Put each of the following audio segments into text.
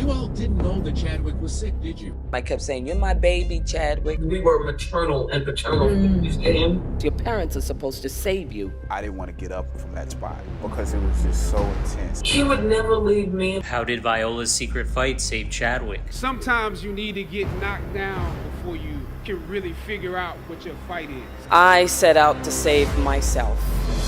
You all didn't know that Chadwick was sick, did you? I kept saying, "You're my baby, Chadwick." We were maternal and paternal figures to him. Your parents are supposed to save you. I didn't want to get up from that spot because it was just so intense. He would never leave me. How did Viola's secret fight save Chadwick? Sometimes you need to get knocked down before you can really figure out what your fight is. I set out to save myself.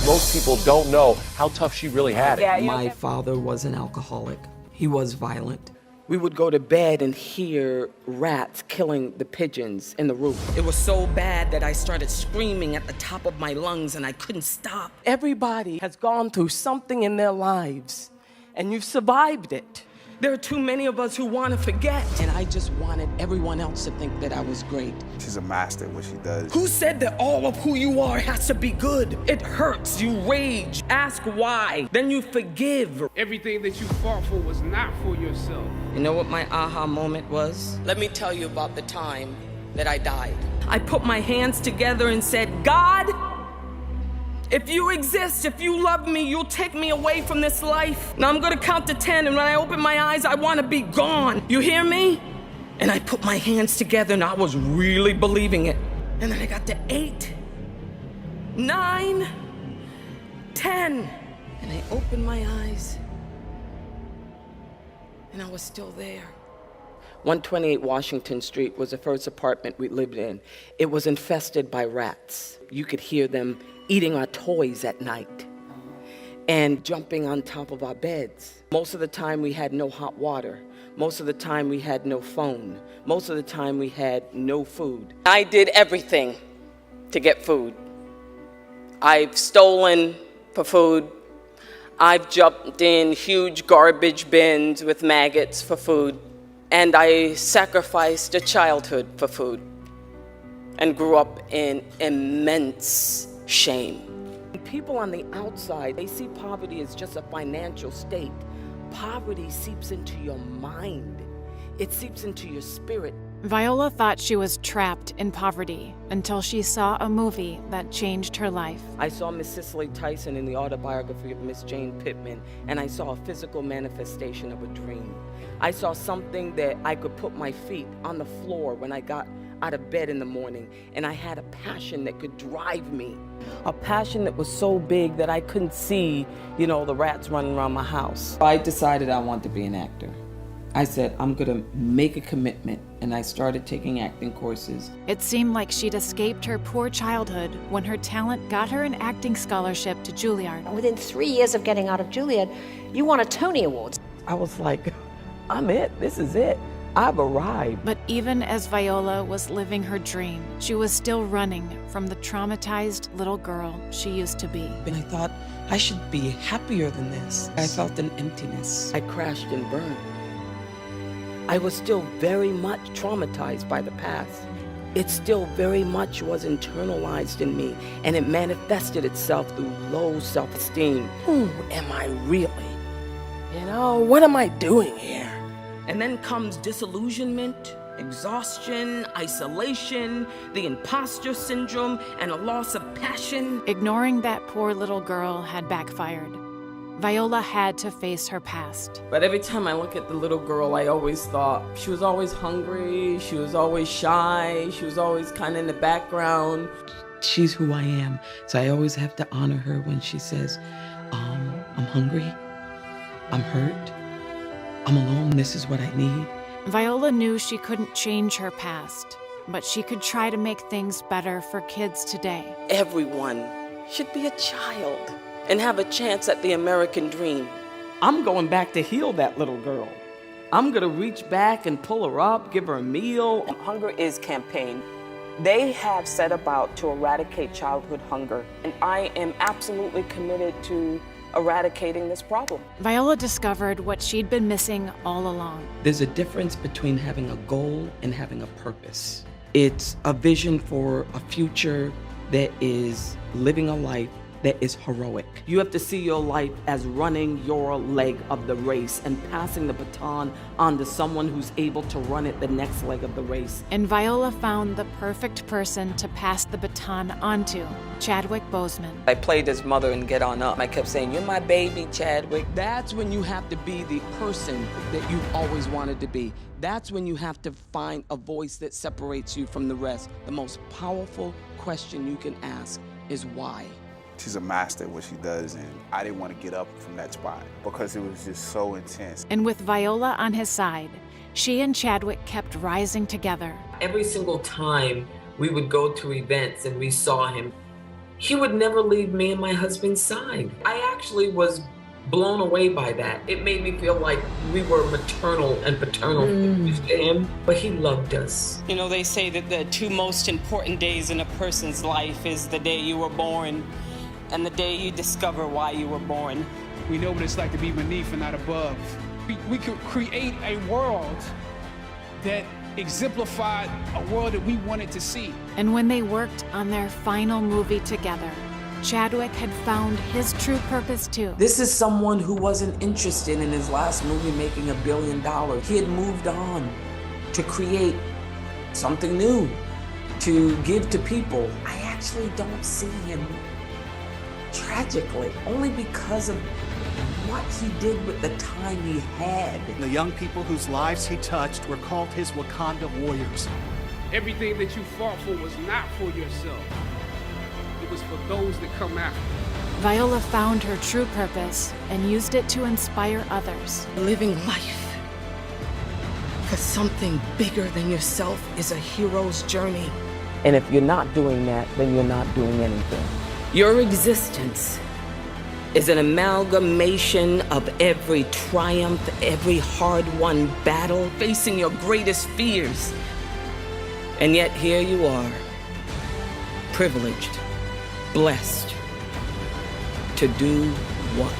Most people don't know how tough she really had it. My father was an alcoholic. He was violent. We would go to bed and hear rats killing the pigeons in the roof. It was so bad that I started screaming at the top of my lungs and I couldn't stop. Everybody has gone through something in their lives and you've survived it. There are too many of us who want to forget. And I just wanted everyone else to think that I was great. She's a master at what she does. Who said that all of who you are has to be good? It hurts, you rage, ask why, then you forgive. Everything that you fought for was not for yourself. You know what my aha moment was? Let me tell you about the time that I died. I put my hands together and said, God, if you exist, if you love me, you'll take me away from this life. Now I'm gonna count to 10, and when I open my eyes, I wanna be gone. You hear me? And I put my hands together and I was really believing it. And then I got to 8, 9, 10. And I opened my eyes and I was still there. 128 Washington Street was the first apartment we lived in. It was infested by rats. You could hear them eating our toys at night and jumping on top of our beds. Most of the time we had no hot water. Most of the time we had no phone. Most of the time we had no food. I did everything to get food. I've stolen for food. I've jumped in huge garbage bins with maggots for food. And I sacrificed a childhood for food and grew up in immense shame. People on the outside, they see poverty as just a financial state. Poverty seeps into your mind. It seeps into your spirit. Viola thought she was trapped in poverty until she saw a movie that changed her life. I saw Miss Cicely Tyson in the autobiography of Miss Jane Pittman, and I saw a physical manifestation of a dream. I saw something that I could put my feet on the floor when I got out of bed in the morning, and I had a passion that could drive me. A passion that was so big that I couldn't see, the rats running around my house. I decided I wanted to be an actor. I said, I'm gonna make a commitment, and I started taking acting courses. It seemed like she'd escaped her poor childhood when her talent got her an acting scholarship to Juilliard. Within 3 years of getting out of Juilliard, you won a Tony Award. I was like, I'm it, this is it. I've arrived. But even as Viola was living her dream, she was still running from the traumatized little girl she used to be. And I thought, I should be happier than this. I felt an emptiness. I crashed and burned. I was still very much traumatized by the past. It still very much was internalized in me, and it manifested itself through low self-esteem. Who am I really? What am I doing here? And then comes disillusionment, exhaustion, isolation, the imposter syndrome, and a loss of passion. Ignoring that poor little girl had backfired. Viola had to face her past. But every time I look at the little girl, I always thought she was always hungry, she was always shy, she was always kind of in the background. She's who I am, so I always have to honor her when she says, I'm hungry, I'm hurt, I'm alone, this is what I need. Viola knew she couldn't change her past, but she could try to make things better for kids today. Everyone should be a child and have a chance at the American dream. I'm going back to heal that little girl. I'm gonna reach back and pull her up, give her a meal. Hunger Is campaign. They have set about to eradicate childhood hunger, and I am absolutely committed to eradicating this problem. Viola discovered what she'd been missing all along. There's a difference between having a goal and having a purpose. It's a vision for a future that is living a life that is heroic. You have to see your life as running your leg of the race and passing the baton on to someone who's able to run it the next leg of the race. And Viola found the perfect person to pass the baton onto, Chadwick Boseman. I played his mother in Get On Up. I kept saying, "You're my baby, Chadwick." That's when you have to be the person that you've always wanted to be. That's when you have to find a voice that separates you from the rest. The most powerful question you can ask is why. She's a master at what she does, and I didn't want to get up from that spot because it was just so intense. And with Viola on his side, she and Chadwick kept rising together. Every single time we would go to events and we saw him, he would never leave me and my husband's side. I actually was blown away by that. It made me feel like we were maternal and paternal figures to him, but he loved us. You know, they say that the two most important days in a person's life is the day you were born and the day you discover why you were born. We know what it's like to be beneath and not above. We could create a world that exemplified a world that we wanted to see. And when they worked on their final movie together, Chadwick had found his true purpose too. This is someone who wasn't interested in his last movie making $1 billion. He had moved on to create something new, to give to people. I actually don't see him tragically, only because of what he did with the time he had. The young people whose lives he touched were called his Wakanda warriors. Everything that you fought for was not for yourself. It was for those that come after. Viola found her true purpose and used it to inspire others. Living life for something bigger than yourself is a hero's journey. And if you're not doing that, then you're not doing anything. Your existence is an amalgamation of every triumph, every hard-won battle, facing your greatest fears. And yet here you are, privileged, blessed to do what?